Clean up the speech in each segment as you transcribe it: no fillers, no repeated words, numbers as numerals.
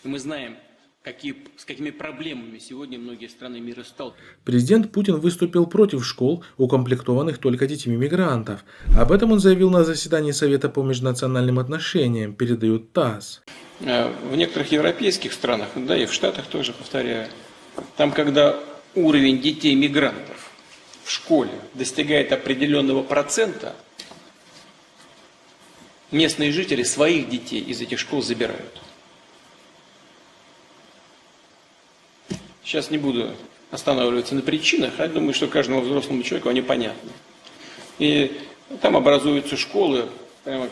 Мы знаем, с какими проблемами сегодня многие страны мира сталкиваются. Президент Путин выступил против школ, укомплектованных только детьми мигрантов. Об этом он заявил на заседании Совета по межнациональным отношениям, передает ТАСС. В некоторых европейских странах, да и в Штатах тоже, повторяю, там, когда уровень детей-мигрантов в школе достигает определенного процента, местные жители своих детей из этих школ забирают. Сейчас не буду останавливаться на причинах, я думаю, что каждому взрослому человеку они понятны. И там образуются школы,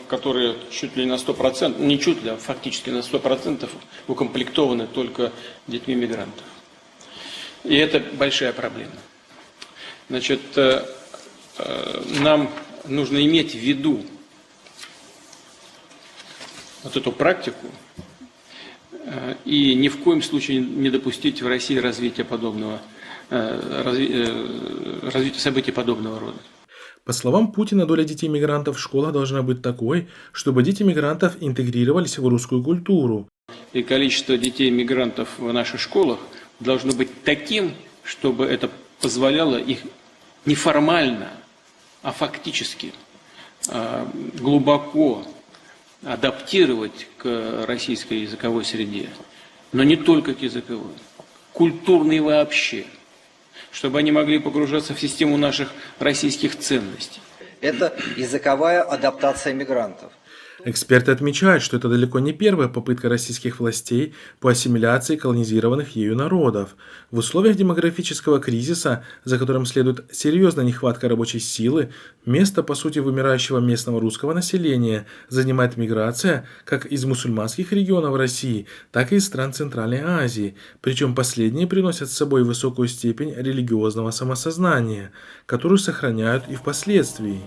которые чуть ли на 100%, не чуть ли, а фактически на 100% укомплектованы только детьми мигрантов. И это большая проблема. Значит, нам нужно иметь в виду вот эту практику и ни в коем случае не допустить в России развития событий подобного рода. По словам Путина, доля детей мигрантов в школах должна быть такой, чтобы дети мигрантов интегрировались в русскую культуру. И количество детей мигрантов в наших школах должно быть таким, чтобы это позволяло их не формально, а фактически глубоко адаптировать к российской языковой среде. Но не только к языковой, культурной вообще. Чтобы они могли погружаться в систему наших российских ценностей. Это языковая адаптация мигрантов. Эксперты отмечают, что это далеко не первая попытка российских властей по ассимиляции колонизированных ею народов. В условиях демографического кризиса, за которым следует серьезная нехватка рабочей силы, место, по сути, вымирающего местного русского населения занимает миграция как из мусульманских регионов России, так и из стран Центральной Азии. Причем последние приносят с собой высокую степень религиозного самосознания, которую сохраняют и впоследствии.